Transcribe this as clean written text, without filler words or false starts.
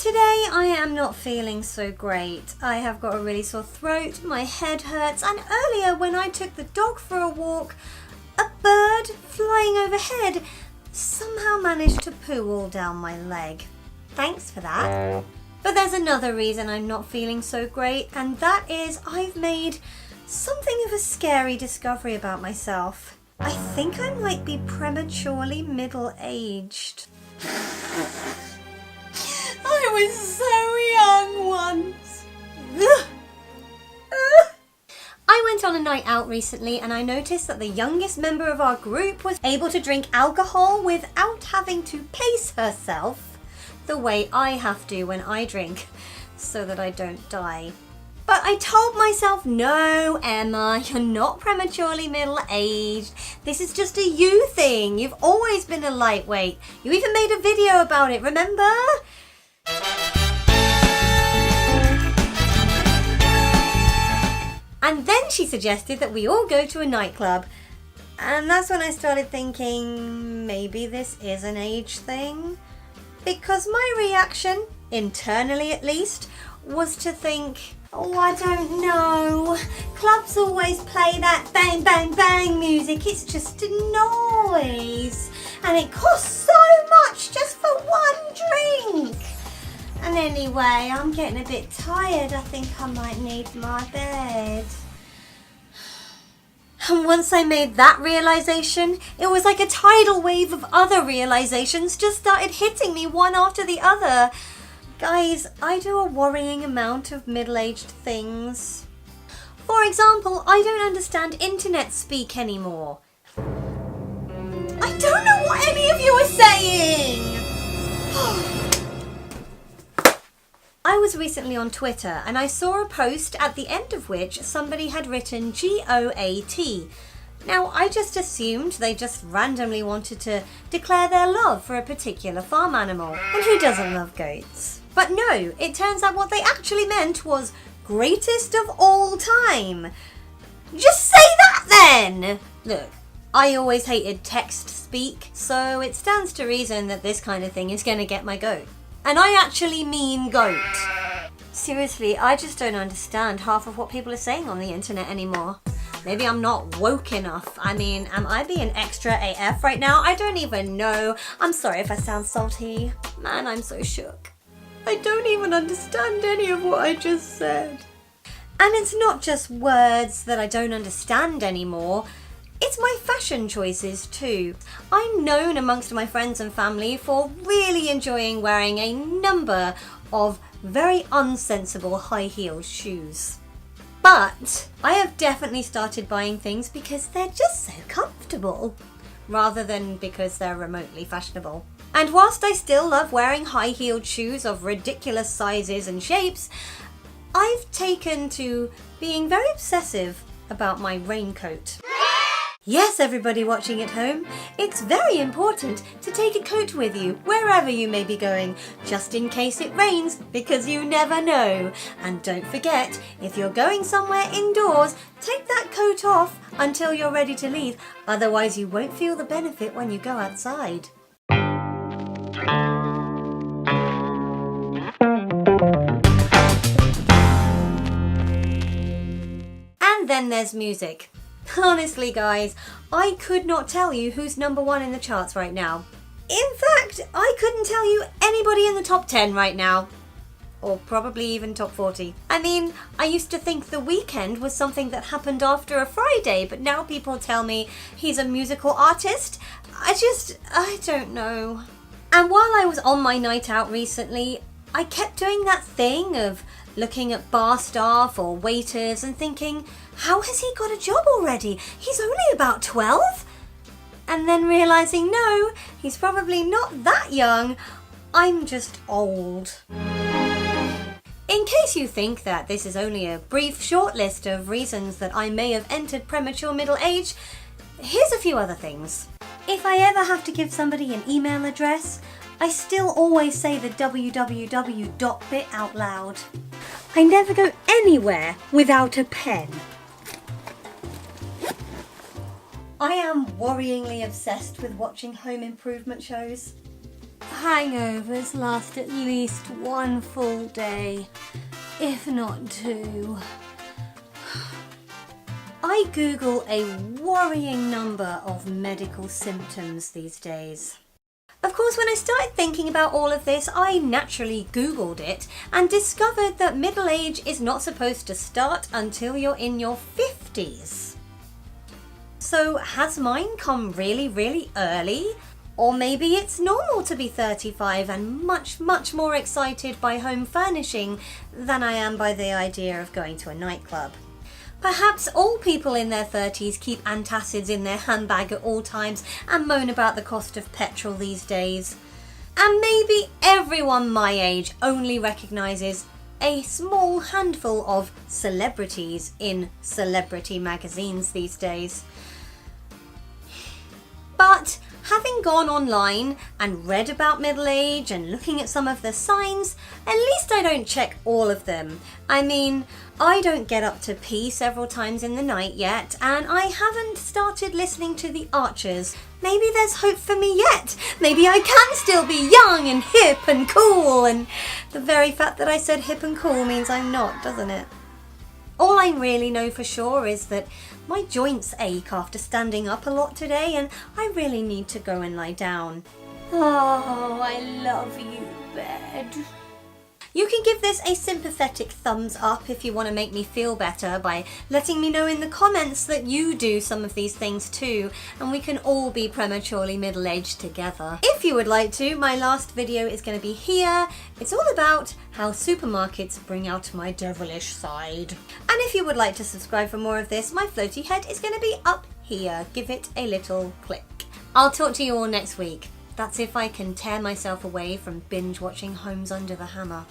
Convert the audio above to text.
Today I am not feeling so great. I have got a really sore throat, my head hurts, and earlier when I took the dog for a walk, a bird flying overhead somehow managed to poo all down my leg. Thanks for that. But there's another reason I'm not feeling so great, and that is I've made something of a scary discovery about myself. I think I might be prematurely middle-aged. I was so young once. I went on a night out recently and I noticed that the youngest member of our group was able to drink alcohol without having to pace herself the way I have to when I drink, so that I don't die. But I told myself, no, Emma, you're not prematurely middle-aged. This is just a you thing. You've always been a lightweight. You even made a video about it, remember? And then she suggested that we all go to a nightclub. And that's when I started thinking, maybe this is an age thing. Because my reaction, internally at least, was to think, oh, I don't know. Clubs always play that bang, bang, bang music. It's just a noise. And it costs so much just for one drink. And anyway, I'm getting a bit tired. I think I might need my bed. And once I made that realization, it was like a tidal wave of other realizations just started hitting me one after the other. Guys, I do a worrying amount of middle-aged things. For example, I don't understand internet speak anymore. I don't know what any of you are saying! I was recently on Twitter and I saw a post at the end of which somebody had written GOAT. Now, I just assumed they just randomly wanted to declare their love for a particular farm animal. And who doesn't love goats? But no, it turns out what they actually meant was greatest of all time. Just say that then! Look, I always hated text speak, so it stands to reason that this kind of thing is going to get my goat. And I actually mean goat. Seriously, I just don't understand half of what people are saying on the internet anymore. Maybe I'm not woke enough. I mean, am I being extra AF right now? I don't even know. I'm sorry if I sound salty. Man, I'm so shook. I don't even understand any of what I just said. And it's not just words that I don't understand anymore. It's my fashion choices too. I'm known amongst my friends and family for really enjoying wearing a number of very unsensible high-heeled shoes. But I have definitely started buying things because they're just so comfortable, rather than because they're remotely fashionable. And whilst I still love wearing high-heeled shoes of ridiculous sizes and shapes, I've taken to being very obsessive about my raincoat. Yes, everybody watching at home, it's very important to take a coat with you wherever you may be going, just in case it rains, because you never know. And don't forget, if you're going somewhere indoors, take that coat off until you're ready to leave, otherwise you won't feel the benefit when you go outside. And then there's music. Honestly, guys, I could not tell you who's number one in the charts right now. In fact, I couldn't tell you anybody in the top 10 right now. Or probably even top 40. I mean, I used to think The Weeknd was something that happened after a Friday, but now people tell me he's a musical artist. I don't know. And while I was on my night out recently, I kept doing that thing of looking at bar staff or waiters and thinking, how has he got a job already? He's only about 12? And then realising, no, he's probably not that young. I'm just old. In case you think that this is only a brief short list of reasons that I may have entered premature middle age, here's a few other things. If I ever have to give somebody an email address, I still always say the www bit out loud. I never go anywhere without a pen. I am worryingly obsessed with watching home improvement shows. Hangovers last at least one full day, if not two. I Google a worrying number of medical symptoms these days. Of course, when I started thinking about all of this, I naturally Googled it and discovered that middle age is not supposed to start until you're in your 50s. So has mine come really, really early? Or maybe it's normal to be 35 and much, much more excited by home furnishing than I am by the idea of going to a nightclub. Perhaps all people in their 30s keep antacids in their handbag at all times and moan about the cost of petrol these days. And maybe everyone my age only recognises a small handful of celebrities in celebrity magazines these days. But having gone online and read about middle age and looking at some of the signs, at least I don't check all of them. I mean, I don't get up to pee several times in the night yet, and I haven't started listening to the Archers. Maybe there's hope for me yet. Maybe I can still be young and hip and cool, and the very fact that I said hip and cool means I'm not, doesn't it? All I really know for sure is that my joints ache after standing up a lot today, and I really need to go and lie down. Oh, I love you, bed. You can give this a sympathetic thumbs up if you want to make me feel better by letting me know in the comments that you do some of these things too, and we can all be prematurely middle-aged together. If you would like to, my last video is going to be here. It's all about how supermarkets bring out my devilish side. And if you would like to subscribe for more of this, my floaty head is going to be up here. Give it a little click. I'll talk to you all next week. That's if I can tear myself away from binge watching Homes Under the Hammer.